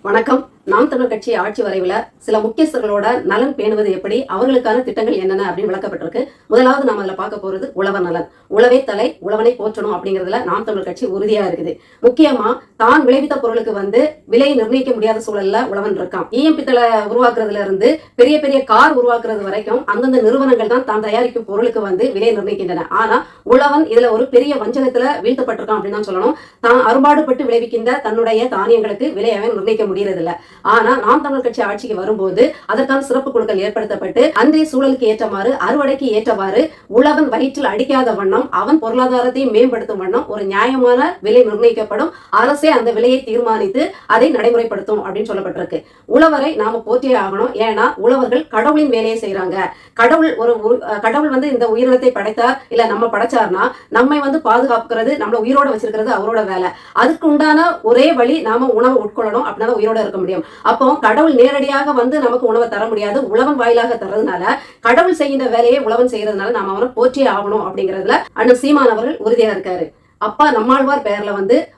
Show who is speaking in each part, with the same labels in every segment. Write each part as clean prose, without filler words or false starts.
Speaker 1: வணக்கம். நாம் தமிழர் கட்சி ஆட்சி வரைவில் சில முக்கியஸ்தர்களோட நலன் பேணுவது எப்படி, அவர்களுக்கான திட்டங்கள் என்னென்ன அப்படின்னு விளக்கப்பட்டிருக்கு. முதலாவது நாம அதில் பார்க்க போறது உழவர் நலன். உழவே தலை, உழவனை போற்றணும் அப்படிங்கிறதுல நாம் தமிழர் கட்சி உறுதியா இருக்குது. முக்கியமா தான் விளைவித்த பொருளுக்கு விலை நிர்ணயிக்க முடியாத சூழல்ல உழவன் இருக்கான். பித்தளை உருவாக்குறதுல இருந்து பெரிய பெரிய கார் உருவாக்குறது வரைக்கும் அந்தந்த நிறுவனங்கள் தான் தயாரிக்கும் பொருளுக்கு விலை நிர்ணயிக்கின்றன. ஆனா உழவன் இதுல ஒரு பெரிய வஞ்சகத்துல வீழ்த்தப்பட்டிருக்கான் அப்படின்னு தான் சொல்லணும். தான் அறுபாடுபட்டு விளைவிக்கின்ற தன்னுடைய தானியங்களுக்கு விலை அவன் நிர்ணயிக்க முடியறதில்லை. ஆனா நாம் தமிழர் கட்சி ஆட்சிக்கு வரும்போது அதற்கான சிறப்பு குழுக்கள் ஏற்படுத்தப்பட்டு அன்றைய சூழலுக்கு ஏற்றவாறு, அறுவடைக்கு ஏற்றவாறு உழவன் வயிற்றில் அடிக்காத வண்ணம், அவன் பொருளாதாரத்தை மேம்படுத்தும் வண்ணம் ஒரு நியாயமான விலை நிர்ணயிக்கப்படும். அரசே அந்த விலையை தீர்மானித்து அதை நடைமுறைப்படுத்தும் அப்படின்னு சொல்லப்பட்டிருக்கு. உழவரை நாம போற்றியே ஆகணும். ஏன்னா உழவர்கள் கடவுளின் வேலையை செய்யறாங்க. கடவுள் இந்த உயிரினத்தை படைத்தார், இல்ல நம்ம படைச்சார்னா நம்மை பாதுகாக்கிறது, நம்மள உயிரோட வச்சிருக்கிறது அவரோட வேலை. அதுக்கு உண்டான ஒரே வழி நாம உணவை உட்கொள்ளணும், அப்படின்னா உயிரோட இருக்க முடியும். அப்போ கடவுள் நேரடியாக நமக்கு உணவை தர முடியாது, உழவன் வாயிலாக தர்றதுனால கடவுள் செய்கின்ற வேலையை உழவன் செய்யறதுனால நாம அவனை போற்றியே ஆகணும் அப்படிங்கறதுல அண்ணன் சீமான் அவர்கள் உறுதியா இருக்காரு. அப்பா நம்மாழ்வார் பெயர்ல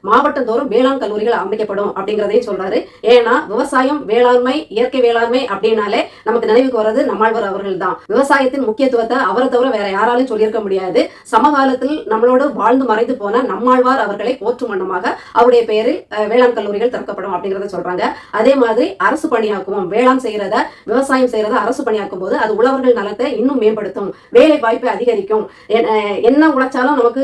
Speaker 1: மாவட்டம் தோறும் வேளாண் கல்லூரிகள் அமைக்கப்படும் அப்படிங்கிறதையும் சொல்றாரு. ஏன்னா விவசாயம், வேளாண்மை, இயற்கை வேளாண்மை அப்படின்னாலே நமக்கு நினைவுக்கு வர்றது நம்மாழ்வார் அவர்கள் தான். விவசாயத்தின் முக்கியத்துவத்தை அவரை தவிர வேற யாராலும் சொல்லியிருக்க முடியாது. சமகாலத்தில் நம்மளோடு வாழ்ந்து மறைந்து போன நம்மாழ்வார் அவர்களை போற்றும் வண்ணமாக அவருடைய பெயரில் வேளாண் கல்லூரிகள் திறக்கப்படும் அப்படிங்கிறத சொல்றாங்க. அதே மாதிரி அரசு பணியாக்குவோம், வேளாண் செய்யறத, விவசாயம் செய்யறத அரசு பணியாக்கும் போது அது உழவர்கள் நலத்தை இன்னும் மேம்படுத்தும், வேலை வாய்ப்பை அதிகரிக்கும். என்ன உழைச்சாலும் நமக்கு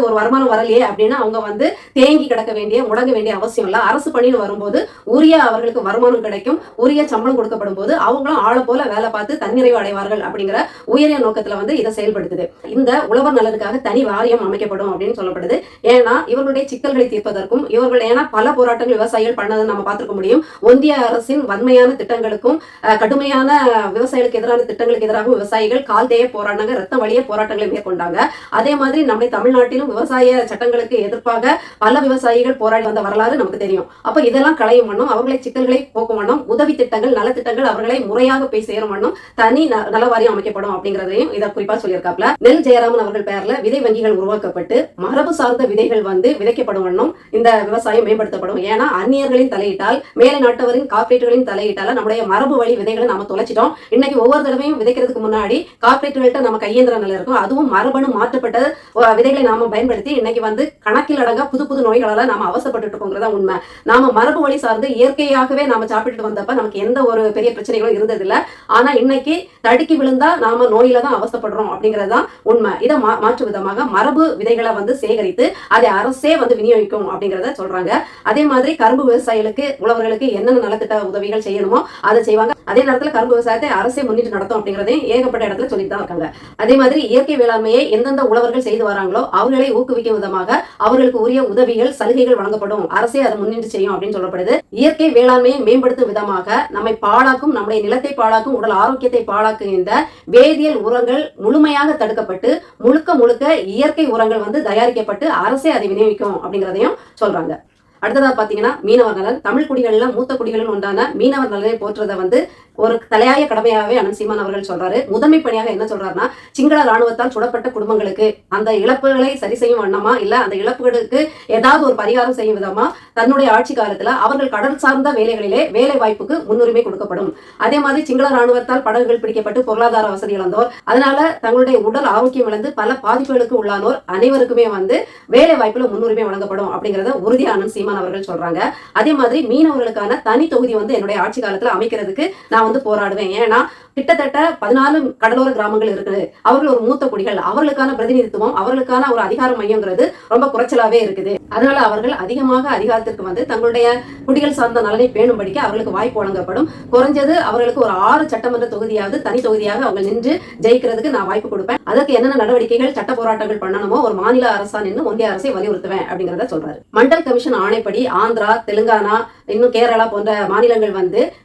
Speaker 1: ஒரு வருமானம் வரலையே அப்படின்னு அவங்க தேங்கி கிடக்க வேண்டிய, முடங்க வேண்டிய அவசியம் இல்ல. அரசு பணின்னு வரும்போது உரிய அவர்களுக்கு வருமானம் கிடைக்கும், உரிய சம்பளம் கொடுக்கப்படும் போது அவங்களும் ஆளை போல வேலை பார்த்து தன்னிறைவு அடைவார்கள் அப்படிங்கிற உயரிய நோக்கத்துல இதை செயல்படுத்துது. இந்த உழவர் நலனுக்காக தனி வாரியம் அமைக்கப்படும் அப்படின்னு சொல்லப்படுது. ஏன்னா இவர்களுடைய சிக்கல்களை தீர்ப்பதற்கும் ஏன்னா பல போராட்டங்கள் விவசாயிகள் பண்ணதை நம்ம பார்த்திருக்க முடியும். ஒன்றிய அரசின் வன்மையான திட்டங்களுக்கும் கடுமையான விவசாயிகளுக்கு எதிரான திட்டங்களுக்கு எதிராக விவசாயிகள் கால் தேய போராடினாங்க, ரத்தம் வழிய போராட்டங்களை மேற்கொண்டாங்க. அதே மாதிரி நம்முடைய தமிழ்நாட்டிலும் விவசாய சட்டங்களுக்கு எதிர்ப்பாக பல விவசாயிகள் போராடி வந்த வரலாறு நமக்கு தெரியும். அப்ப இதெல்லாம் களையும் வண்ணம், அவர்களை சிக்கல்களை போக்கும் வண்ணம் உதவி திட்டங்கள், நலத்திட்டங்கள் அவர்களை முறையாக போய் சேரும் வண்ணம் தனி நலவாரியம் அமைக்கப்படும் அப்படிங்கிறதையும் இதை குறிப்பா சொல்லியிருக்காப்ல. நெல் ஜெயராமன் அவர்கள் பெயர்ல விதை வங்கிகள் உருவாக்கப்பட்டு மரபு சார்ந்த விதைகள் விதைக்கப்படும் வண்ணம் இந்த விவசாயம் மேம்படுத்தப்படும். ஏன்னா அந்நியர்களின் தலையிட்டால், மேலை நாட்டவரின் கார்பரேட்டுகளின் தலையிட்டால நம்முடைய மரபு வழி விதைகளை நாம தொலைச்சிட்டோம். இன்னைக்கு ஒவ்வொரு தடவையும் விதைக்கிறதுக்கு முன்னாடி கார்பரேட்டுகள்கிட்ட நம்ம கையேந்திர நிலை இருக்கும். அதுவும் மரபணு மாற்றப்பட்ட விதைகளை நாம பயன்படுத்தி இன்னைக்கு கணக்கில் அடங்கா புது புது நோய்களால நாம அவசப்பட்டு இருக்கோங்கிறதா உண்மை. நாம மரபு வழி சார்ந்து இயற்கையாகவே நாம சாப்பிட்டு வந்தப்ப நமக்கு எந்த ஒரு பெரிய பிரச்சனைகளும் இருந்ததில்ல. ஆனா இன்னைக்கு தடுக்கி விழுந்தா நாம நோயில தான் அவசப்படுறோம் அப்படிங்கறதுதான் உண்மை. இதை மாற்று விதமாக மரபு விதைகளை சேகரித்து அதை அரசே விநியோகிக்கும் அப்படிங்கறத சொல்றாங்க. அதே மாதிரி கரும்பு விவசாயிகளுக்கு, உழவர்களுக்கு என்னென்ன நலத்திட்ட உதவிகள் செய்யணுமோ அதை செய்வாங்க. அதே நேரத்தில் கரும்பு விவசாயத்தை அரசே முன்னிட்டு நடத்தும் அப்படிங்கறதையும் ஏகப்பட்ட இடத்துல சொல்லிட்டு தான் இருக்காங்க. அதே மாதிரி இயற்கை வேளாண்மையை எந்தெந்த உழவர்கள் செய்து வராங்களோ அவர்களை ஊக்குவிக்கும் விதமாக அவர்களுக்கு உரிய உதவிகள், சலுகைகள் வழங்கப்படும், அரசே அதை முன்னின்று செய்யும் அப்படின்னு சொல்லப்படுது. இயற்கை வேளாண்மையை மேம்படுத்தும் விதமாக நம்மை பாழாக்கும், நம்முடைய நிலத்தை பாழாக்கும், உடல் ஆரோக்கியத்தை பாழாக்குகின்ற வேதியியல் உரங்கள் முழுமையாக தடுக்கப்பட்டு முழுக்க இயற்கை உரங்கள் தயாரிக்கப்பட்டு அரசே அதை விநியோகிக்கும் அப்படிங்கிறதையும் சொல்றாங்க. அடுத்ததா பாத்தீங்கன்னா மீனவர் நலன். தமிழ் குடிகள்ல மூத்த குடிகளில் ஒன்றான மீனவர் நலனை போற்றுறதை ஒரு தலையாய கடமையாகவே அண்ணன் சீமான் அவர்கள் சொல்றாரு. முதன்மை பணியாக என்ன சொல்றாருன்னா, சிங்கள ராணுவத்தால் சுடப்பட்ட குடும்பங்களுக்கு அந்த இழப்புகளை சரி செய்யும் வண்ணமா, இல்ல அந்த இழப்புகளுக்கு ஏதாவது ஒரு பரிகாரம் செய்யும் விதமா தன்னுடைய ஆட்சி காலத்துல அவர்கள் கடல் சார்ந்த வேலைகளிலே வேலை வாய்ப்புக்கு முன்னுரிமை கொடுக்கப்படும். அதே மாதிரி சிங்கள ராணுவத்தால் படகுகள் பிடிக்கப்பட்டு பொருளாதார வசதி இழந்தோர், அதனால தங்களுடைய உடல் ஆரோக்கியம் இழந்து பல பாதிப்புகளுக்கு உள்ளானோர் அனைவருக்குமே வேலை வாய்ப்புல முன்னுரிமை வழங்கப்படும் அப்படிங்கறத உறுதியா அண்ணன் சீமான் அவர்கள் சொல்றாங்க. அதே மாதிரி மீனவர்களுக்கான தனி தொகுதி என்னுடைய ஆட்சி காலத்துல அமைக்கிறதுக்கு நான் போராடுவேன். ஏன்னா கிட்டத்தட்ட 14 கடலோர கிராமங்கள் இருக்குது. அவர்கள் ஒரு மூத்த குடிகள், அவர்களுக்கான பிரதிநிதித்துவம், அவர்களுக்கான ஒரு அதிகார மையங்கிறது ரொம்ப குறைச்சலாவே இருக்குது. அதனால அவர்கள் அதிகமாக அதிகாரத்திற்கு தங்களுடைய குடிகள் சார்ந்த நலனை பேணும்படிக்க அவர்களுக்கு வாய்ப்பு வழங்கப்படும். குறைஞ்சது அவர்களுக்கு ஒரு 6 சட்டமன்ற தொகுதியாவது தனி தொகுதியாக அவங்க நின்று ஜெயிக்கிறதுக்கு நான் வாய்ப்பு கொடுப்பேன். அதற்கு என்னென்ன நடவடிக்கைகள், சட்ட போராட்டங்கள் பண்ணணுமோ ஒரு மாநில அரசா நின்று ஒன்றிய அரசை வலியுறுத்துவேன் அப்படிங்கறத சொல்றாரு. மண்டல் கமிஷன் ஆணைப்படி ஆந்திரா, தெலுங்கானா, இன்னும் கேரளா போன்ற மாநிலங்கள்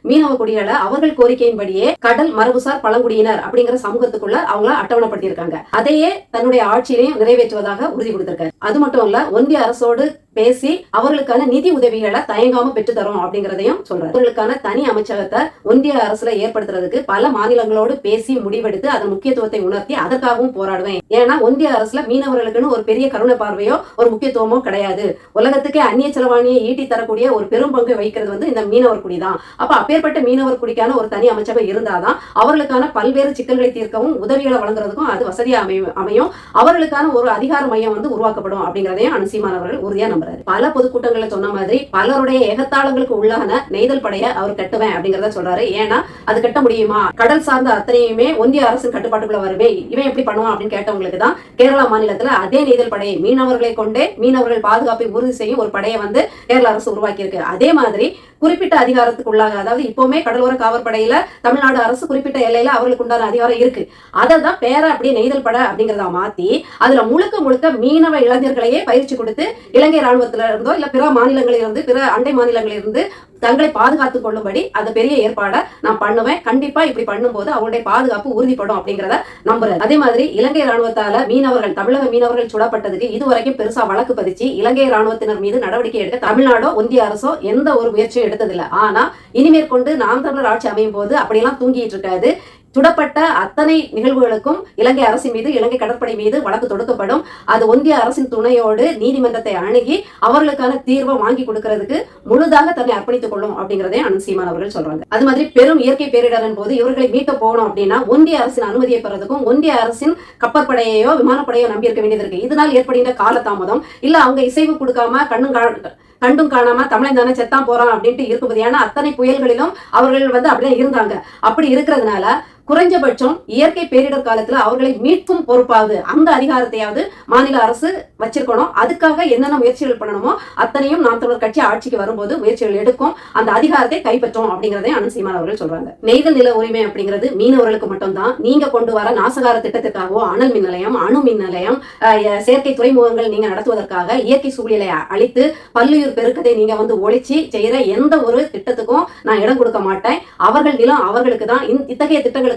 Speaker 1: மீனவ குடிகளை அவர்கள் கோரிக்கையின்படியே கடல் மரபுசார் பழங்குடியினர் அப்படிங்கிற சமூகத்துக்குள்ள அவங்கள அட்டவணைப்படுத்தியிருக்காங்க. அதையே தன்னுடைய ஆட்சியிலையும் நிறைவேற்றுவதாக உறுதி கொடுத்திருக்காரு. அது மட்டும் இல்ல, ஒன்றிய அரசோடு பேசி அவர்களுக்கான நிதி உதவிகளை தயங்காம பெற்று தரும் அப்படிங்கறதையும் சொல்றாரு. அவர்களுக்கான தனி அமைச்சகத்தை ஒன்றிய அரசுல ஏற்படுத்துறதுக்கு பல மாநிலங்களோடு பேசி முடிவெடுத்து அதன் முக்கியத்துவத்தை உணர்த்தி அதற்காகவும் போராடுவேன். ஏன்னா ஒன்றிய அரசுல மீனவர்களுக்குன்னு ஒரு பெரிய கருணை பார்வையோ ஒரு முக்கியத்துவமோ கிடையாது. உலகத்துக்கே அந்நிய செலவாணியை ஈட்டி தரக்கூடிய ஒரு பெரும் பங்கு வகிக்கிறது வந்து இந்த மீனவர் குடி தான். அப்ப அப்பேற்பட்ட மீனவர் குடிக்கான ஒரு தனி அமைச்சகம் இருந்தாதான் அவர்களுக்கான பல்வேறு சிக்கல்களை தீர்க்கவும் உதவிகளை வழங்குறதுக்கும் அது வசதியா அமையும். அவர்களுக்கான ஒரு அதிகார மையம் வந்து உருவாக்கப்படும் அப்படிங்கிறதையும் அனுசீமானவர்கள் உறுதியா நம்புறாரு. பல பொதுக்கூட்டங்களை சொன்ன மாதிரி பலருடைய ஏகத்தாளங்களுக்கு உள்ளான நெய்தல் படையை அவர் கட்டுவேன் அப்படிங்கறத சொல்றாரு. ஏன்னா அது கட்ட முடியுமா, கடல் சார்ந்த அத்தனையுமே ஒன்றிய அரசின் கட்டுப்பாட்டுக்குள்ள வருவே, இவன் எப்படி பண்ணுவான் அப்படின்னு கேட்டவங்களுக்கு தான் கேரளா மாநிலத்துல அதே நெய்தல் படையை மீனவர்களை கொண்டே மீனவர்கள் பாதுகாப்பை உறுதி செய்யும் ஒரு படையை வந்து கேரள அரசு உருவாக்கி இருக்கு. அதே மாதிரி குறிப்பிட்ட அதிகாரத்துக்கு உள்ளாக, அதாவது இப்பவுமே கடலோர காவற்படையில தமிழ்நாடு அரசு குறிப்பிட்ட எல்லையில அவர்களுக்கு உண்டான அதிகாரம் இருக்கு. அதை தான் பேர அப்படியே நெய்தல் படை அப்படிங்கிறத மாத்தி அதுல முழுக்க முழுக்க மீனவ இளைஞர்களையே பயிற்சி கொடுத்து இலங்கை ராணுவத்தில இருந்தோ இல்ல பிற மாநிலங்களிலிருந்து பிற அண்டை மாநிலங்களிலிருந்து தங்களை பாதுகாத்துக் கொள்ளும்படி அது பெரிய ஏற்பாடை நான் பண்ணுவேன். கண்டிப்பா இப்படி பண்ணும்போது அவங்களுடைய பாதுகாப்பு உறுதிப்படும் அப்படிங்கிறத நம்புறேன். அதே மாதிரி இலங்கை ராணுவத்தால மீனவர்கள், தமிழக மீனவர்கள் சுடப்பட்டதுக்கு இதுவரைக்கும் பெருசா வழக்கு பதிச்சு இலங்கை ராணுவத்தினர் மீது நடவடிக்கை எடுக்க தமிழ்நாடோ ஒன்றிய அரசோ எந்த ஒரு முயற்சியும் எடுத்ததில்லை. ஆனா இனிமேற்கொண்டு நாம் தமிழர் ஆட்சி அமையும் போது அப்படியெல்லாம் தூங்கிட்டு இருக்காது. சுடப்பட்ட அத்தனை நிகழ்வுகளுக்கும் இலங்கை அரசின் மீது, இலங்கை கடற்படை மீது வழக்கு தொடுக்கப்படும். அது ஒன்றிய அரசின் துணையோடு நீதிமன்றத்தை அணுகி அவர்களுக்கான தீர்வை வாங்கி கொடுக்கறதுக்கு முழுதாக தன்னை அர்ப்பணித்துக் கொள்ளும் அப்படிங்கறதே அனுசீமான் அவர்கள் சொல்றாங்க. அது மாதிரி பெரும் இயற்கை பேரிடரின் போது இவர்களை மீட்க போகணும் அப்படின்னா ஒன்றிய அரசின் அனுமதியை பெறதுக்கும் ஒன்றிய அரசின் கப்பற்படையோ விமானப்படையோ நம்பி இருக்க வேண்டியது இருக்கு. இதனால் ஏற்படுகின்ற காலதாமதம் இல்ல அவங்க இசைவு கொடுக்காம கண்டும் காணாம தமிழன் தானே செத்தான் போறான் அப்படின்ட்டு இருக்கும்போது, ஏன்னா அத்தனை புயல்களிலும் அவர்கள் வந்து அப்படியே இருந்தாங்க. அப்படி இருக்கிறதுனால குறைஞ்சபட்சம் இயற்கை பேரிடர் காலத்துல அவர்களை மீட்கும் பொறுப்பாவது அந்த அதிகாரத்தையாவது மாநில அரசு வச்சிருக்கணும். அதுக்காக என்னென்ன முயற்சிகள் பண்ணணுமோ அத்தனையும் நாம் தமிழர் கட்சி ஆட்சிக்கு வரும்போது முயற்சிகள் எடுக்கும், அந்த அதிகாரத்தை கைப்பற்றும் அப்படிங்கறதை அனுசீமான் அவர்கள் சொல்றாங்க. நெய்தல் நில உரிமை அப்படிங்கிறது மீனவர்களுக்கு மட்டும்தான். நீங்க கொண்டு வர நாசகார திட்டத்திற்காகவோ அனல் மின் நிலையம், அணு மின் நிலையம், செயற்கை துறைமுகங்கள் நீங்க நடத்துவதற்காக இயற்கை சூழலை அழித்து பல்லுயிர் பெருக்கத்தை நீங்க வந்து ஒழிச்சு செய்யற எந்த ஒரு திட்டத்துக்கும் நான் இடம் கொடுக்க மாட்டேன். அவர்கள் நிலம் அவர்களுக்கு தான். இத்தகைய திட்டங்கள்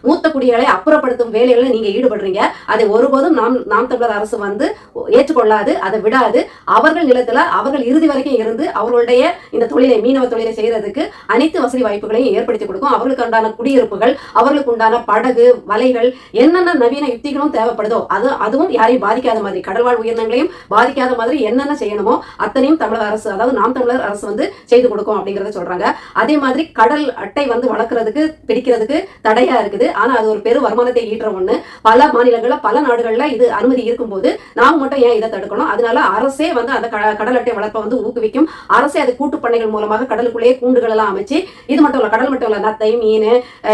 Speaker 1: மூத்த குடிகளை அப்புறப்படுத்தும் வேலைகளை நீங்க ஈடுபடுறீங்க. அதை ஒருபோதும் நாம் தமிழர் அரசு வந்து ஏற்றுக்கொள்ளாது, அதை விடாது. அவர்கள் நிலத்துல அவர்கள் இறுதி வரைக்கும் இருந்து அவர்களுடைய இந்த தொழிலை, மீனவ தொழிலை செய்யறதுக்கு அனைத்து வசதி வாய்ப்புகளையும் ஏற்படுத்தி கொடுக்கும். அவர்களுக்கு உண்டான குடியிருப்புகள், அவர்களுக்கு உண்டான படகு, வலைகள், என்னென்ன நவீன யுக்திகளும் தேவைப்படுதோ அதுவும் யாரையும் பாதிக்காத மாதிரி, கடல்வாழ் உயிரினங்களையும் பாதிக்காத மாதிரி என்னென்ன செய்யணுமோ அத்தனையும் தமிழக அரசு, அதாவது நாம் தமிழர் அரசு வந்து செய்து கொடுக்கும் அப்படிங்கறத சொல்றாங்க. அதே மாதிரி கடல் அட்டை வந்து வளர்க்கறதுக்கு பிடிக்கிறதுக்கு தடையா இருக்குது. ஆனா அது ஒரு பெரும் வருமானத்தை ஈட்டுற ஒண்ணு. பல மாநிலங்கள்ல பல நாடுகள்ல இது அனுமதி இருக்கும்போது நாம் மட்டும் ஏன் இதை தடுக்கணும்? அதனால அரசே வந்து அந்த கடல் அட்டை வளர்ப்பை வந்து ஊக்குவிக்கும். அரசே அது கூட்டு பண்ணைகள் மூலமாக கடலுக்குள்ளேயே கூண்டுகள் எல்லாம் அமைச்சு, இது மட்டும் இல்ல, கடல் மட்டும் இல்ல, நத்தை, மீன்,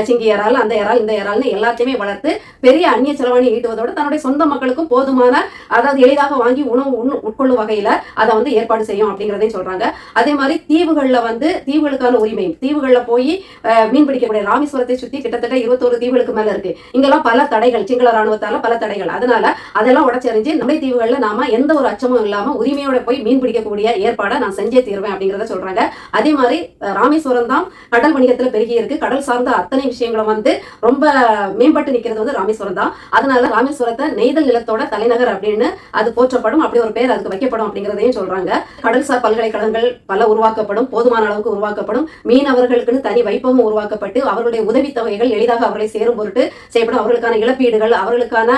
Speaker 1: சிங்கி இறால், அந்த இறால், இந்த இறால்னு எல்லாத்தையுமே வளர்த்து பெரிய அந்நிய செலவாணி ஈட்டுவதோடு தன்னுடைய சொந்த மக்களுக்கும் போதுமான, அதாவது எளிதாக வாங்கி உணவு உட்கொள்ளும் வகையில அதை வந்து ஏற்பாடு செய்யும் அப்படிங்கிறதையும் சொல்றாங்க. அதே மாதிரி தீவுகள்ல வந்து தீவுகளுக்கான உரிமை, தீவுகள்ல போய் மீன் பிடிக்கக்கூடிய ராமேஸ்வரத்தை சுத்தி கிட்டத்தட்ட 21 தீவுகளுக்கு மேல இருக்கு. இங்கெல்லாம் பல தடைகள், சிங்கள ராணுவத்தால பல தடைகள். அதனால அதெல்லாம் உடச்சறிஞ்சு நம்முடைய தீவுகள்ல நாம எந்த ஒரு அச்சமும் இல்லாம உரிமையோட போய் மீன் பிடிக்கக்கூடிய ஏற்பாடை நான் செஞ்சே தீர்வேன் அப்படிங்கறத சொல்றாங்க. அதே மாதிரி ராமேஸ்வரம் தான் கடல் வணிகத்துல பெருகி இருக்கு. கடல் சார்ந்த அத்தனை விஷயங்களும் வந்து ரொம்ப மேம்பட்டு நிக்கிறது வந்து ராமேஸ்வரம் தான். அதனால ராமேஸ்வரத்தை நெய்தல் நிலத்தோட தலைநகர் அப்படின்னு அது போற்றப்படும். அப்படி ஒரு பேர் அதுக்கு வைக்கப்படும் அப்படிங்கறதையும் சொல்றாங்க. கடல்சார் பல்கலைக்கழகங்கள் பல உருவாக்கப்படும், போதுமான அளவுக்கு உருவாக்கப்படும். மீனவர்களுக்குன்னு தனி வைப்பகம் உருவாக்கப்பட்டு அவர்களுடைய உதவித்தொகைகள் எளிதாக அவர்களை சேரும் பொருட்டு செய்யப்படும். அவர்களுக்கான இழப்பீடுகள், அவர்களுக்கான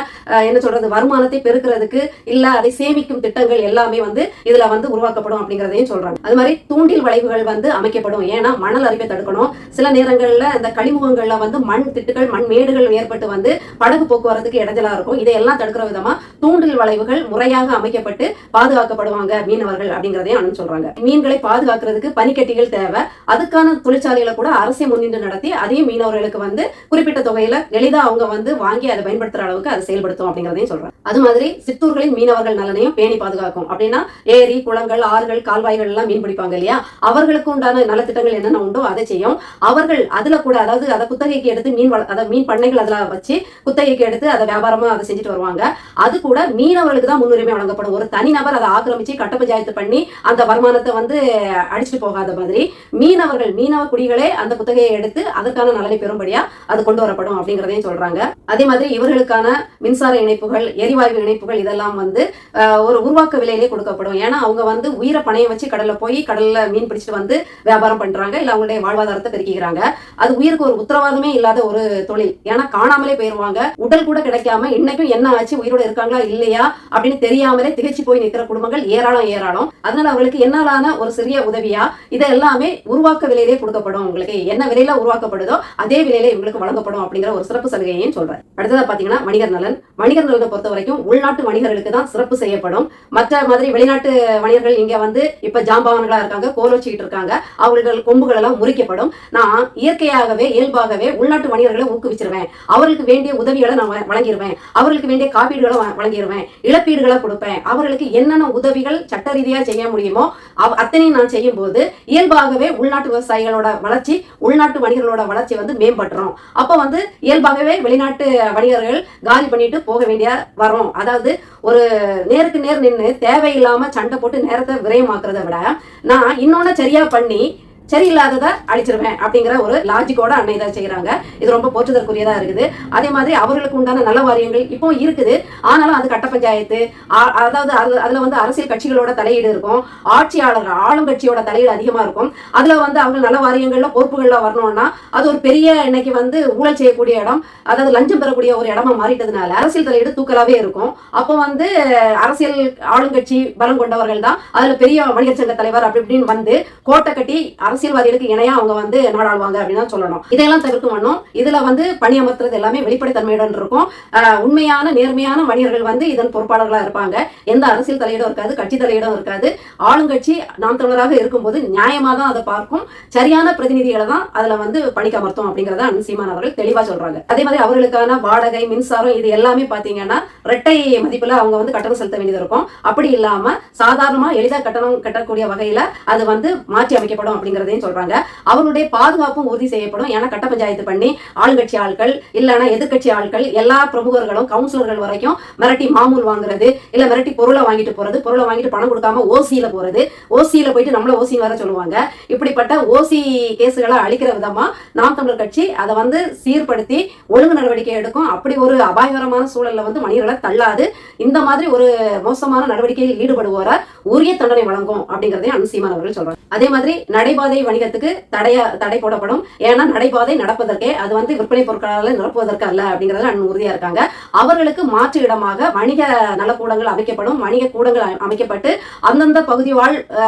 Speaker 1: என்ன சொல்றது, வருமானத்தை பெருக்கிறதுக்கு இல்ல அதை சேமிக்கும் திட்டங்கள் எல்லாமே வந்து இதுல வந்து உருவாக்கப்படும் அப்படிங்கறதையும் சொல்றாங்க. அது மாதிரி தூண்டில் வளைவுகள் வந்து அமைக்கப்படும். ஏன்னா மணல் அரிப்பை தடுக்கணும். சில நேரங்கள்ல இந்த கழிமுகங்கள்ல வந்து மண் திட்டுகள், மண் மேடுகள் ஏற்பட்டு வந்து படகு போக்குவரத்துக்கு இடைஞ்சலா இருக்கும். இதையெல்லாம் தடுக்கிற விதமா தூண்டில் வளைவுகள் முறையாக அமைக்கப்பட்டு பாதுகாக்கப்படுவாங்க மீனவர்கள் அப்படிங்கறதையும் சொல்றாங்க. மீன்களை பாதுகாக்கிறதுக்கு பனிக்கட்டிகள் தேவை. அதுக்கான தொழிற்சாலைகளை கூட அரசே முன்னின்று நடத்தி அதையும் மீனவர்களுக்கு வந்து குறிப்பிட்ட தொகையில எளிதா அவங்க வந்து வாங்கி அதை பயன்படுத்துற அளவுக்கு அதை செயல்படுத்தும் அப்படிங்கறதையும் சொல்றாங்க. அது மாதிரி சித்தூர்களின் மீனவர்கள் நலனையும் பேணி பாதுகாக்கும். அப்படின்னா ஏரி, குளங்கள், ஆறுகள், கால்வாய்கள் எல்லாம் மீன் பிடிப்பாங்க இல்லையா, அவர்களுக்கு உண்டான நலத்திட்டங்கள் என்னென்ன உண்டோ அதை செய்யும். அவர்கள் அதுல கூட, அதாவது அதை குத்தகைக்கு எடுத்து மீன் பண்ணைகள் அதுல வச்சு குத்தகைக்கு எடுத்து அதை வியாபாரமா அதை செஞ்சுட்டு வருவாங்க. அது கூட மீனவர்களுக்கு தான் முன்னுரிமை வழங்கப்படும். ஒரு தனிநபர் அதை ஆக்கிரமிச்சு கட்ட பஞ்சாயத்து பண்ணி அந்த வருமானத்தை வந்து அடிச்சுட்டு போகாத மாதிரி மீனவர்கள் மீனவர்கள் மீனவ குடிகளே அந்த குத்தகையை எடுத்து அதற்கான நலனை பெறும்படியா அது கொண்டு வரப்படும் அப்படிங்கிறதையும் சொல்றாங்க. அதே மாதிரி இவர்களுக்கான மின்சார இணைப்புகள், எரிவாயு இணைப்புகள் இதெல்லாம் வந்து ஒரு உருவாக்க விலையிலே கொடுக்கப்படும். ஏன்னா அவங்க வந்து உயிரை பணையம் வச்சு கடல்ல போய் கடல்ல மீன் பிடிச்சிட்டு வந்து வியாபாரம் பண்றாங்க, இல்ல அவங்களுடைய வாழ்வாதாரத்தை பெருக்கிக்கிறாங்க. அது உயிருக்கு ஒரு உத்தரவாதமே இல்லாத ஒரு தொழில். ஏன்னா காணாமலே போயிருவாங்க, உடல் கூட கிடைக்காம இன்னைக்கும் என்ன ஆச்சு, உயிரோட இருக்காங்களா இல்லையா அப்படின்னு தெரியாமலே திகச்சு போய் நிற்கிற குடும்பங்கள் ஏராளம். அதனால அவங்களுக்கு என்னாலான ஒரு சிறிய உதவியா இதை எல்லாமே உருவாக்க விலையிலே கொடுக்கப்படும். உங்களுக்கு என்ன விலையில உருவாக்கப்படுதோ அதே விலையில இவங்களுக்கு வழங்கப்படும் அப்படிங்கிற ஒரு சிறப்பு சலுகையையும் சொல்றேன். அடுத்ததா பாத்தீங்கன்னா வணிகர் நலன். வணிகர் நலனை பொறுத்த வரைக்கும் உள்நாட்டு வணிகர்களுக்கு தான் சிறப்பு செய்யப்படும். மற்ற மாதிரி வெளிநாட்டு வணிகர்கள் இங்க வந்து இப்ப ஜாம்பவான்களா இருக்காங்க, கோல் வச்சுக்கிட்டு இருக்காங்க, அவர்கள் கொம்புகள் எல்லாம் முறிக்கப்படும். நான் இயற்கையாகவே இயல்பாகவே உள்நாட்டு வணிகர்களை ஊக்குவிச்சிருவேன். அவர்களுக்கு வேண்டிய உதவிகளை நான் வழங்கிடுவேன், அவர்களுக்கு வேண்டிய காப்பீடுகளை வழங்கிடுவேன், இழப்பீடுகளை கொடுப்பேன். அவர்களுக்கு என்னென்ன உதவிகள் சட்ட ரீதியா செய்ய முடியுமோ அத்தனையும் நான் செய்யும் போது இயல்பாகவே உள்நாட்டு விவசாயிகளோட வளர்ச்சி, உள்நாட்டு வணிகர்களோட வளர்ச்சி வந்து மேம்பட்டுரும். அப்ப வந்து இயல்பாகவே வெளிநாட்டு வணிகர்கள் காலி பண்ணிட்டு போக வேண்டிய வரும். அதாவது ஒரு நேருக்கு நேர் நின்று தேவையில்லாம சண்டை போட்டு நேரத்தை விரயமாக்குறத விட நான் இன்னொன்னு சரியா பண்ணி சரியில்லாததை அழிச்சிருவேன் அப்படிங்கிற ஒரு லாஜிக்கோட அன்னை இதை செய்யறாங்க. இது ரொம்ப போற்றுதற்குரியதா இருக்குது. அதே மாதிரி அவர்களுக்கு உண்டான நல வாரியங்கள் இப்போ இருக்குது. ஆனாலும் அது கட்ட பஞ்சாயத்து, அதாவது அதுல வந்து அரசியல் கட்சிகளோட தலையீடு இருக்கும், ஆட்சியாளர்கள் ஆளும் கட்சியோட தலையீடு அதிகமா இருக்கும். அதுல வந்து அவங்க நல வாரியங்கள்ல பொறுப்புகள்ல வரணும்னா அது ஒரு பெரிய இன்னைக்கு வந்து ஊழல் செய்யக்கூடிய இடம், அதாவது லஞ்சம் பெறக்கூடிய ஒரு இடமா மாறிட்டதுனால அரசியல் தலையீடு தூக்கலாவே இருக்கும். அப்போ வந்து அரசியல் ஆளுங்கட்சி பலம் கொண்டவர்கள் தான் அதுல பெரிய வணிகர் சங்க தலைவர் அப்படி இப்படின்னு வந்து கோட்டை கட்டி அரசியல்வாதிகளுக்கு இணையா அவங்க வந்து நாடாளுவாங்க அப்படின்னு சொல்லணும். இதெல்லாம் தவிர்க்க வேணும். இதுல வந்து பணியமர்த்துறது எல்லாமே வெளிப்படைத்தன்மையுடன் இருக்கும். உண்மையான நேர்மையான வணிகர்கள் வந்து இதன் பொறுப்பாளர்களா இருப்பாங்க. எந்த அரசியல் தலையிடம் இருக்காது, கட்சி தலையிடம் இருக்காது. ஆளுங்கட்சி நாம் தமிழராக இருக்கும்போது நியாயமா தான் அதை பார்க்கும், சரியான பிரதிநிதிகளை தான் அதுல வந்து பணிக்கு அமர்த்தும் அப்படிங்கறத சீமான் அவர்கள் தெளிவா சொல்றாங்க. அதே மாதிரி அவர்களுக்கான வாடகை, மின்சாரம் இது எல்லாமே பாத்தீங்கன்னா இரட்டை மதிப்புல அவங்க வந்து கட்டணம் செலுத்த வேண்டியது இருக்கும். அப்படி இல்லாம சாதாரணமா எளிதா கட்டணம் கட்டக்கூடிய வகையில அது வந்து மாற்றி அமைக்கப்படும் அப்படிங்கிற சொல்றாங்க. அவருடைய பாதுகாப்பும் உறுதி செய்யப்படும். ஏன்னா கட்ட பஞ்சாயத்து பண்ணி ஆளுங்கட்சி ஆட்கள் இல்லைன்னா எதிர்கட்சி ஆட்கள் எல்லா பிரமுகர்களும் கவுன்சிலர்கள் வரைக்கும் மிரட்டி மாமூல் வாங்குறது, இல்ல மிரட்டி பொருளை வாங்கிட்டு போறது, பொருளை வாங்கிட்டு பணம் கொடுக்காம ஓசியில போறது, ஓசியில போயிட்டு நம்மள ஓசி வர சொல்லுவாங்க. இப்படிப்பட்ட ஓசி கேசுகளை அழிக்கிற விதமா நாம் தமிழர் கட்சி அதை வந்து சீர்படுத்தி ஒழுங்கு நடவடிக்கை எடுக்கும். அப்படி ஒரு அபாயகரமான சூழல்ல வந்து மனிதர்களை தள்ளாது. இந்த மாதிரி ஒரு மோசமான நடவடிக்கையில் ஈடுபடுவோர உரிய தண்டனை வழங்கும் அப்படிங்கறதையும் சீமான் அவர்கள் சொல்றாங்க. அதே மாதிரி நடைபாதை வணிகத்துக்கு தடை போடப்படும். ஏன்னா நடைபாதை நடப்பதற்கே, அது வந்து விற்பனை பொருட்களால நிரப்புவதற்கு அல்ல அப்படிங்கறத உறுதியா இருக்காங்க. அவர்களுக்கு மாற்று இடமாக வணிக நலக்கூடங்கள் அமைக்கப்படும். வணிக கூடங்கள் அமைக்கப்பட்டு அந்தந்த பகுதி வாழ்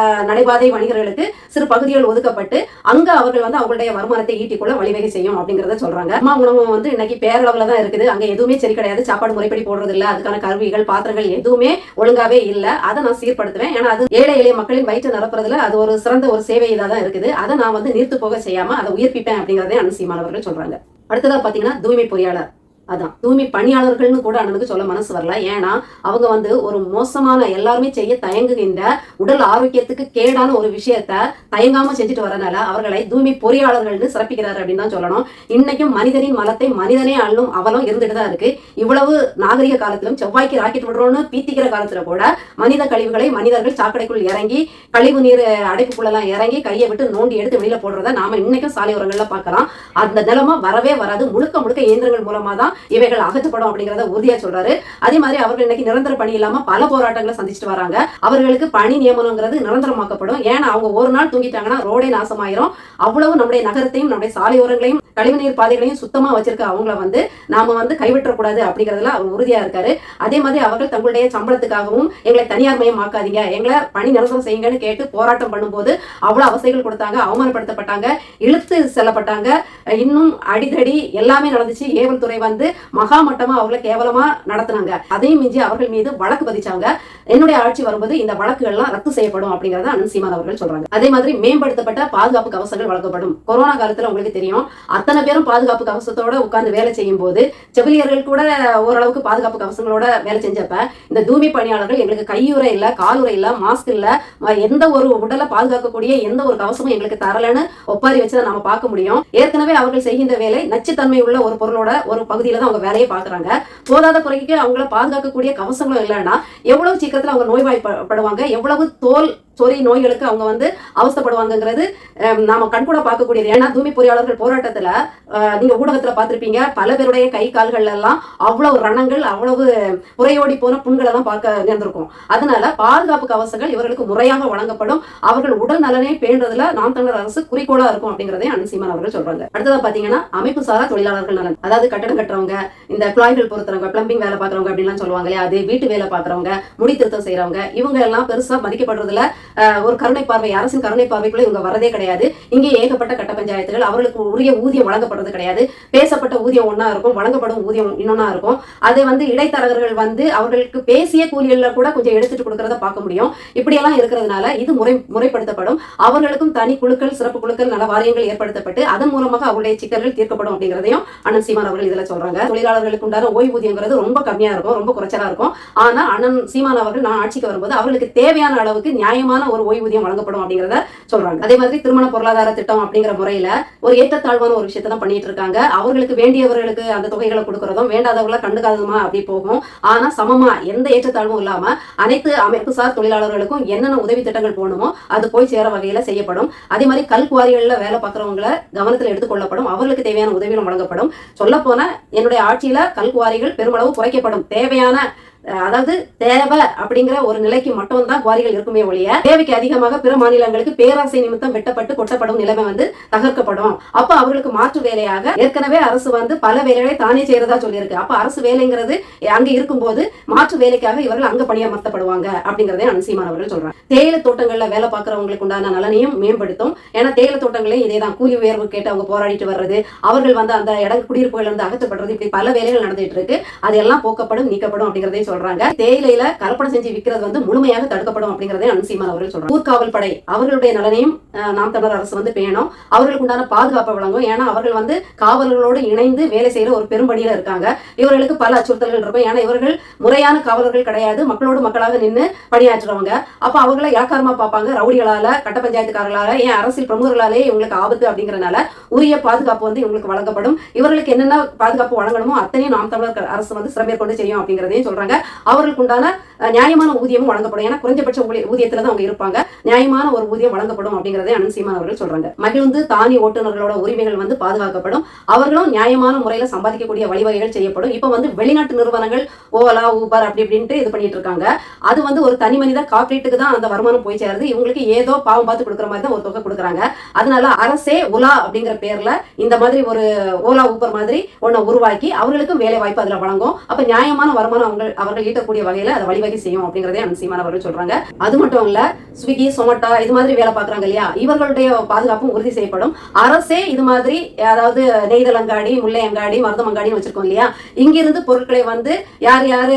Speaker 1: நடைபாதை வணிகர்களுக்கு சிறு பகுதிகள் ஒதுக்கப்பட்டு அங்க அவர்கள் வந்து அவங்களுடைய வருமானத்தை ஈட்டிக்கொள்ள வழிவகை செய்யும் அப்படிங்கறத சொல்றாங்க. அம்மா உணவு வந்து இன்னைக்கு பேரளவுல தான் இருக்குது. அங்க எதுவுமே சரி கிடையாது. சாப்பாடு முறைப்படி போடுறது இல்ல, அதுக்கான கருவிகள் பாத்திரங்கள் எதுவுமே ஒழுங்காவே இல்ல. அதை நான் சீர்படுத்துவேன். ஏன்னா அது ஏழை எளிய மக்களின் வயிற்று நிரப்புறதுல அது ஒரு சிறந்த ஒரு சேவை இதாக தான் இருக்குது. அதை நான் வந்து நீர்த்து போக செய்யாம அதை உயிர்ப்பிப்பேன் அப்படிங்கறதே சீமான் அவர்கள் சொல்றாங்க. அடுத்ததா பாத்தீங்கன்னா தூய்மை பொறியாளர். அதான் தூய்மை பணியாளர்கள்னு கூட அண்ணனுக்கு சொல்ல மனசு வரல. ஏன்னா அவங்க வந்து ஒரு மோசமான எல்லாருமே செய்ய தயங்குகின்ற உடல் ஆரோக்கியத்துக்கு கேடான ஒரு விஷயத்த தயங்காம செஞ்சுட்டு வரனால அவர்களை தூய்மை பொறியாளர்கள்னு சிறப்பிக்கிறாரு அப்படின்னு தான் சொல்லணும். இன்னைக்கும் மனிதனின் மலத்தை மனிதனே அள்ளும் அவலம் இருந்துட்டு தான் இருக்கு. இவ்வளவு நாகரிக காலத்திலும் செவ்வாய்க்கு ராக்கெட் விடுறோம்னு பீத்திக்கிற காலத்துல கூட மனித கழிவுகளை மனிதர்கள் சாக்கடைக்குள் இறங்கி கழிவு நீர் அடைப்புக்குள்ளெல்லாம் இறங்கி கையை விட்டு நோண்டி எடுத்து வெளியில போடுறத நாம இன்னைக்கும் சாலையோரங்கள்ல பார்க்கலாம். அந்த நிலமா வரவே வராது. முழுக்க இயந்திரங்கள் மூலமா தான் இவைகள் அகற்றப்படும் அப்படிங்கறத உறுதியா சொல்றாரு. அதே மாதிரி அவர்கள் இன்னைக்கு நிரந்தர பணி இல்லாம பல போராட்டங்களை சந்திச்சுட்டு வராங்க. அவர்களுக்கு பணி நியமனம்ங்கிறது நிரந்தரமாக்கப்படும். ஏன்னா அவங்க ஒரு நாள் தூங்கிட்டாங்கன்னா ரோடே நாசமாயிரும். அவ்வளவு நம்முடைய நகரத்தையும் நம்முடைய சாலையோரங்களையும் கழிவுநீர் பாதைகளையும் சுத்தமா வச்சிருக்க அவங்கள வந்து நாம வந்து கைவிட்டக்கூடாது அப்படிங்கறதுல அவர் உறுதியா இருக்காரு. அதே மாதிரி அவர்கள் தங்களுடைய சம்பளத்துக்காகவும் எங்களை தனியார் மயமாக்காதீங்க, எங்களை பணி நிரந்தரம் செய்யுங்கன்னு கேட்டு போராட்டம் பண்ணும்போது அவ்வளவு அவசைகள் கொடுத்தாங்க, அவமானப்படுத்தப்பட்டாங்க, இழுத்து செல்லப்பட்டாங்க, இன்னும் அடிதடி எல்லாமே நடந்துச்சு. ஏவல் துறை வந்து மகாமட்டமா அவர்களை கேவலமா நடத்தினாங்க. அதையும் மிஞ்சி அவர்கள் மீது வழக்கு பதிச்சாங்க. என்னுடைய ஆட்சி வரும்போது இந்த வழக்குகள் எல்லாம் ரத்து செய்யப்படும் அப்படிங்கறத சீமான் அவர்கள் சொல்றாங்க. அதே மாதிரி மேம்படுத்தப்பட்ட பாதுகாப்பு கவசங்கள் வழங்கப்படும். கொரோனா காலத்துல உங்களுக்கு தெரியும், அத்தனை பேரும் பாதுகாப்பு கவசத்தோட உட்கார்ந்து வேலை செய்யும் போது செவிலியர்கள் கூட ஓரளவுக்கு பாதுகாப்பு கவசங்களோட வேலை செஞ்சப்ப இந்த தூய்மை பணியாளர்கள் எங்களுக்கு கையுறை இல்ல, காலுறை இல்ல, மாஸ்க் இல்ல, எந்த ஒரு உடலை பாதுகாக்கக்கூடிய எந்த ஒரு கவசமும் எங்களுக்கு தரலன்னு ஒப்பாரி வச்சு நாம பார்க்க முடியும். ஏற்கனவே அவர்கள் செய்கின்ற வேலை நச்சுத்தன்மை உள்ள ஒரு பொருளோட ஒரு பகுதியில தான் அவங்க வேலையை பாக்குறாங்க. போதாத குறைக்கு அவங்கள பாதுகாக்கக்கூடிய கவசங்களும் இல்லைன்னா எவ்வளவு சீக்கிரத்துல அவங்க நோய்வாய்ப்படுவாங்க, எவ்வளவு தோல் சொறி நோய்களுக்கு அவங்க வந்து அவஸ்தப்படுவாங்கிறது நாம கண்கூட பார்க்கக்கூடியது. ஏன்னா தூய்மை பொறியாளர்கள் போராட்டத்துல நீங்க ஊடகத்துல பார்த்திருப்பீங்க, பல பேருடைய கை கால்கள் எல்லாம் அவ்வளவு ரணங்கள், அவ்வளவு புறையோடி போன புண்களை எல்லாம் பார்க்க நேர்ந்திருக்கும். அதனால பாதுகாப்பு கவசங்கள் இவர்களுக்கு முறையாக வழங்கப்படும். அவர்கள் உடல் நலனை பேணுறதுல நாம் தமிழர் அரசு குறிக்கோளா இருக்கும் அப்படிங்கறதை அண்ணன் சீமான் அவர்கள் சொல்றாங்க. அடுத்ததா பாத்தீங்கன்னா அமைப்பு சாரா தொழிலாளர்கள் நலன், அதாவது கட்டடம் கட்டுறவங்க, இந்த குழாய்கள் பொறுத்தவங்க, பிளம்பிங் வேலை பாக்குறவங்க அப்படின்லாம் சொல்லுவாங்க இல்லையா, அது வீட்டு வேலை பாக்குறவங்க, முடி திருத்தம் செய்யறவங்க, இவங்க எல்லாம் பெருசா மதிக்கப்படுறதுல ஒரு கருணை பார்வை, அரசின் கருணை பார்வைக்குள்ள இவங்க வரதே கிடையாது. இங்கே ஏகப்பட்ட கட்ட பஞ்சாயத்துகள், அவர்களுக்கு உரிய ஊதியம் வழங்கப்படுறது கிடையாது. பேசப்பட்ட ஊதியம் ஒன்னா இருக்கும், வழங்கப்படும் ஊதியம் இன்னொன்னா இருக்கும். அதை வந்து இடைத்தரகர்கள் வந்து அவர்களுக்கு பேசிய கூலிகள்ல கூட கொஞ்சம் எடுத்துட்டு கொடுக்கறத பார்க்க முடியும். இப்படியெல்லாம் இருக்கிறதுனால இது முறைப்படுத்தப்படும். அவர்களுக்கும் தனி குழுக்கள், சிறப்பு குழுக்கள், நல வாரியங்கள் ஏற்படுத்தப்பட்டு அதன் மூலமாக அவருடைய சிக்கல்கள் தீர்க்கப்படும் அப்படிங்கிறதையும் அண்ணன் சீமான் அவர்கள் இதுல சொல்றாங்க. தொழிலாளர்களுக்கு உண்டான ஓய்வூதியங்கிறது ரொம்ப கம்மியா இருக்கும், ரொம்ப குறைச்சலா இருக்கும். ஆனா அண்ணன் சீமான் அவர்கள் நான் ஆட்சிக்கு வரும்போது அவர்களுக்கு தேவையான அளவுக்கு நியாயமான ஒரு ஓய்வூதியம் வழங்கப்படும் அப்படிங்கிறத சொல்றாங்க. அதே மாதிரி திருமண பொருளாதார திட்டம் அப்படிங்கிற முறையில ஒரு ஏற்றத்தாழ்வான ஒரு விஷயத்தை தான் பண்ணிட்டு இருக்காங்க. அவர்களுக்கு வேண்டியவர்களுக்கு அந்த தொகைகளை கொடுக்கறதும், வேண்டாதவர்களை கண்டுக்காததுமா அப்படி போகும். ஆனா சமமா எந்த ஏற்றத்தாழ்வும் இல்லாம அனைத்து அமைப்புசார் தொழிலாளர்களுக்கும் என்னென்ன உதவி திட்டங்கள் போகணுமோ அது போய் சேர வகையில செய்யப்படும். அதே மாதிரி கல்குவாரிகள்ல வேலை பார்க்கறவங்களை கவனத்தில் எடுத்துக்கொள்ளப்படும். அவர்களுக்கு தேவையான உதவிகளும் வழங்கப்படும். சொல்ல போன என்னுடைய ஆட்சியில கல்குவாரிகள் பெருமளவு குறைக்கப்படும். தேவையான, அதாவது தேவை அப்படிங்கிற ஒரு நிலைக்கு மட்டும் தான் குவாரிகள் இருக்குமே ஒழிய தேவைக்கு அதிகமாக பிற மாநிலங்களுக்கு பேராசை நிமித்தம் வெட்டப்பட்டு கொட்டப்படும் நிலைமை வந்து தகர்க்கப்படும். அப்ப அவர்களுக்கு மாற்று வேலையாக ஏற்கனவே அரசு வந்து பல வேலைகளை தானே செய்யறதா சொல்லியிருக்கு. அப்ப அரசு வேலைங்கிறது அங்க இருக்கும்போது மாற்று வேலைக்காக இவர்கள் அங்க பணியமர்த்தப்படுவாங்க அப்படிங்கறதே அண்ணன் சீமான் அவர்கள் சொல்றாங்க. தேயிலை தோட்டங்கள்ல வேலை பார்க்கறவங்களுக்கு உண்டான நலனையும் மேம்படுத்தும். ஏன்னா தேயிலை தோட்டங்களே இதேதான், கூலி உயர்வு கேட்டு அவங்க போராடிட்டு வர்றது, அவர்கள் வந்து அந்த குடியிருப்புகள் இருந்து அகற்றப்படுறது, இப்படி பல வேலைகள் நடந்துட்டு இருக்கு. அதெல்லாம் போக்கப்படும், நீக்கப்படும் அப்படிங்கறதே சொல்றாங்க. தேயிலையில கலப்படம் செஞ்சு விற்கிறது வந்து முழுமையாக தடுக்கப்படும் அப்படிங்கறதே அண்ணன் சீமான் அவர்கள் சொல்றாங்க. ஊர்காவல் படை அவர்களுடைய நலனையும் நாம் தமிழர் அரசு வந்து பேணும். அவர்களுக்கு உண்டான பாதுகாப்பை வழங்கும். ஏன்னா அவர்கள் வந்து காவலர்களோடு இணைந்து வேலை செய்யற ஒரு பெரும்படியில இருக்காங்க. இவர்களுக்கு பல அச்சுறுத்தல்கள் இருக்கும். ஏன்னா இவர்கள் முறையான காவலர்கள் கிடையாது, மக்களோடு மக்களாக நின்று பணியாற்றுறவங்க. அப்ப அவங்களை இலக்காரமா பார்ப்பாங்க. ரவுடிகளால, கட்ட பஞ்சாயத்துக்காரர்களால, ஏன் அரசியல் பிரமுகர்களாலே இவங்களுக்கு ஆபத்து அப்படிங்கறதுனால உரிய பாதுகாப்பு வந்து இவங்களுக்கு வழங்கப்படும். இவர்களுக்கு என்னென்ன பாதுகாப்பு வழங்கணுமோ அத்தனையும் நாம் தமிழர் அரசு வந்து சிறமேற்கொண்டு செய்யும் அப்படிங்கறதையும் சொல்றாங்க. அவர்களுக்கு உண்டான நியாயமான ஊதியமும் வழங்கப்படும். ஏன்னா குறைஞ்சபட்ச ஊதியத்துல தான் அவங்க இருப்பாங்க. நியாயமான ஒரு ஊதியம் வழங்கப்படும் அப்படிங்கறதை அண்ணன் சீமான் அவர்கள் சொல்றாங்க. மகிழ்ந்து தானி ஓட்டுநர்களோட உரிமைகள் வந்து பாதுகாக்கப்படும். அவர்களும் நியாயமான முறையில சம்பாதிக்கக்கூடிய வழிவகைகள் செய்யப்படும். இப்ப வந்து வெளிநாட்டு நிறுவனங்கள் ஓலா, ஊபர் அப்படி இப்படின்ட்டு இது பண்ணிட்டு இருக்காங்க. அது வந்து ஒரு தனி மனித கார்பரேட்டுக்கு தான் அந்த வருமானம் போய் சேருது. இவங்களுக்கு ஏதோ பாவம் பார்த்து கொடுக்குற மாதிரி தான் ஒரு தொகை கொடுக்குறாங்க. அதனால அரசே உலா அப்படிங்கிற பேர்ல இந்த மாதிரி ஒரு ஓலா, ஊபர் மாதிரி ஒன்ன உருவாக்கி அவர்களுக்கும் வேலை வாய்ப்பு அதுல வழங்கும். அப்ப நியாயமான வருமானம் அவர்கள் ஈட்டக்கூடிய வகையில அதை வழிவகை செய்யும் அப்படிங்கறதே அண்ணன் சீமான் அவர்கள் சொல்றாங்க. அது மட்டும் இல்ல, ஸ்விக்கி, சொமட்டா இது மாதிரி வேலை பார்க்கறாங்க இல்லையா, இவர்களுடைய பாதுகாப்பும் உறுதி செய்யப்படும். அரசே இது மாதிரி, அதாவது நெய்தல் அங்காடி, முல்லை அங்காடி, மருதம் அங்காடின்னு வச்சிருக்கோம் இல்லையா, இங்கிருந்து பொருட்களை வந்து யார் யாரு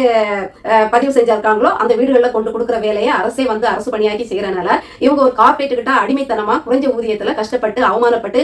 Speaker 1: பதிவு செஞ்சிருக்காங்களோ அந்த வீடுகளில் கொண்டு கொடுக்குற வேலையை அரசே வந்து அரசு பணியாக்கி செய்யறதுனால இவங்க ஒரு கார்பரேட் கிட்ட அடிமைத்தனமா குறைஞ்ச ஊதியத்துல கஷ்டப்பட்டு அவமானப்பட்டு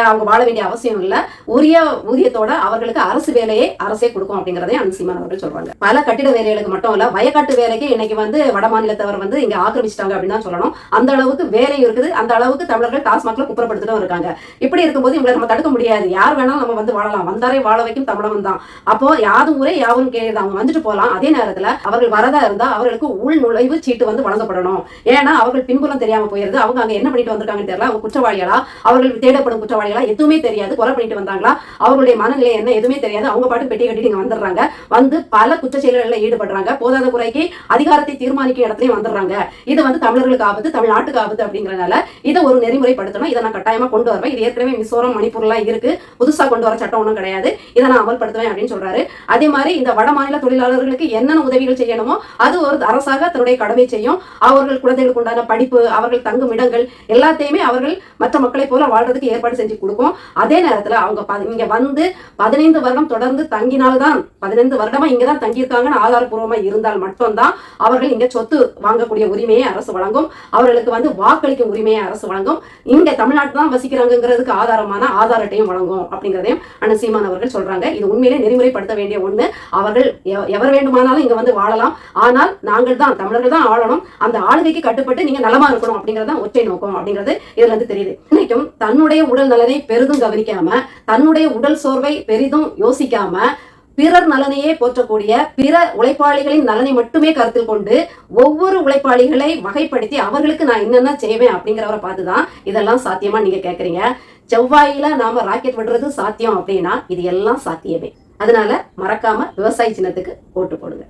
Speaker 1: அவங்க வாழ வேண்டிய அவசியம் இல்ல. உரிய ஊதியத்தோட அவர்களுக்கு அரசு வேலையை அரசே கொடுக்கும் அப்படிங்கறதே அண்ணன் சீமான் அவர்கள் சொல்றாங்க. பல கட்டிட வேலைகளுக்கு மட்டும் இல்ல, வயக்காட்டு வேலைக்கு இன்னைக்கு வந்து வட மாநிலத்தவர் வந்து இங்க ஆக்கிரமிச்சிட்டாங்க அப்படின்னு தான் சொல்லணும். அந்த அளவுக்கு வேலை இருக்குது. அந்த அளவுக்கு தமிழர்கள் டாஸ்மாக்ல குப்புறப்படுத்திட்டு இருக்காங்க. இப்படி இருக்கும்போது இவங்களை நம்ம தடுக்க முடியாது. யார் வேணாலும் நம்ம வந்து வாழலாம். வந்தாரை வாழ வைக்கும் தமிழகம் தான். அப்போ யாதும் ஊரே யாவும் கேது, அவங்க வந்துட்டு போலாம். அதே நேரத்துல அவர்கள் வரதா இருந்தா அவர்களுக்கு உள் நுழைவு சீட்டு வந்து வழங்கப்படணும். ஏன்னா அவர்கள் பின்புலம் தெரியாம போயிருது. அவங்க அங்க என்ன பண்ணிட்டு வந்திருக்காங்கன்னு தெரியல. அவங்க குற்றவாளிகளா, அவர்கள் தேடப்படும் குற்றவாளிகளா, எதுவுமே தெரியாது. கொலை பண்ணிட்டு வந்தாங்களா, அவர்களுடைய மனநிலை என்ன, எதுவுமே தெரியாது. அவங்க பாட்டு பெட்டி கட்டிட்டு இங்க வந்துடுறாங்க. வந்து பல குற்ற செயல்களில் ஈடுபடுறாங்க. போதாத குறைக்கு அதிகாரத்தை தீர்மானிக்கும் இடத்துலயும் வந்துடுறாங்க. இது வந்து தமிழர்களுக்கு ஆபத்து, தமிழ்நாட்டுக்கு ஆபத்து அப்படிங்கறதுனால இதை ஒரு நெறிமுறைப்படுத்தணும். இதை நான் கட்டாயமா கொண்டு வருவேன். இது ஏற்கனவே மிசோரம், மணிப்பூர்லாம் இருக்கு. புதுசா கொண்டு வர சட்டம் ஒன்றும் கிடையாது. இதை நான் அமல்படுத்துவேன் அப்படின்னு சொல்றாரு. அதே மாதிரி இந்த வட மாநில தொழிலாளர்களுக்கு என்னென்ன உதவிகள் செய்யணுமோ அது ஒரு அரசாக தன்னுடைய கடமை செய்யும். அவர்கள் குழந்தைகளுக்கு உண்டான படிப்பு, அவர்கள் தங்கும் இடங்கள் எல்லாத்தையுமே அவர்கள் மற்ற மக்களை போல வாழ்றதுக்கு ஏற்பாடு செஞ்சு கொடுக்கும். அதே நேரத்துல அவங்க இங்க வந்து 15 வருடம் தொடர்ந்து தங்கினால்தான், 15 வருடமா இங்கதான் தங்கியிருக்காங்கன்னு ஆதாரப்பூர்வமா இருந்தால் மட்டும்தான் அவர்கள் இங்க சொத்து வாங்கக்கூடிய உரிமையை அரசு வழங்கும். அவர்களுக்கு வந்து வாக்களிக்கும் உரிமையை அரசு வழங்கும். இங்க தமிழ்நாட்டு தான் வசிக்கிறாங்கிறதுக்கு ஆதாரமான ஆதார அட்டையும் வழங்கும் அப்படிங்கிறதையும் அண்ணன் சீமான் அவர்கள் சொல்றாங்க. இது உண்மையிலே நெறிமுறைப்படுத்த வேண்டிய ஒண்ணு. அவர்கள் எவர் வேண்டுமானாலும் இங்க வந்து வாழலாம். ஆனால் நாங்கள் தான், தமிழர்கள் தான் ஆளணும். அந்த ஆளுகைக்கு கட்டுப்பட்டு நீங்க நலமா இருக்கணும் அப்படிங்கறத ஒற்றை நோக்கம் அப்படிங்கிறது இதுல இருந்து தெரியுது. இன்னைக்கும் தன்னுடைய உடல் நலனை பெரிதும் கவனிக்காம, தன்னுடைய உடல் சோர்வை பெரிதும் யோசிக்காம பிறர் நலனையே போற்றக்கூடிய பிற உழைப்பாளிகளின் நலனை மட்டுமே கருத்தில் கொண்டு ஒவ்வொரு உழைப்பாளிகளை வகைப்படுத்தி அவர்களுக்கு நான் என்னென்ன செய்வேன் அப்படிங்கிறவரை பார்த்துதான் இதெல்லாம் சாத்தியமா நீங்க கேக்குறீங்க. செவ்வாயில நாம ராக்கெட் விடுறது சாத்தியம் அப்படின்னா இது எல்லாம் சாத்தியமே. அதனால மறக்காம விவசாய சின்னத்துக்கு ஓட்டு போடுங்க.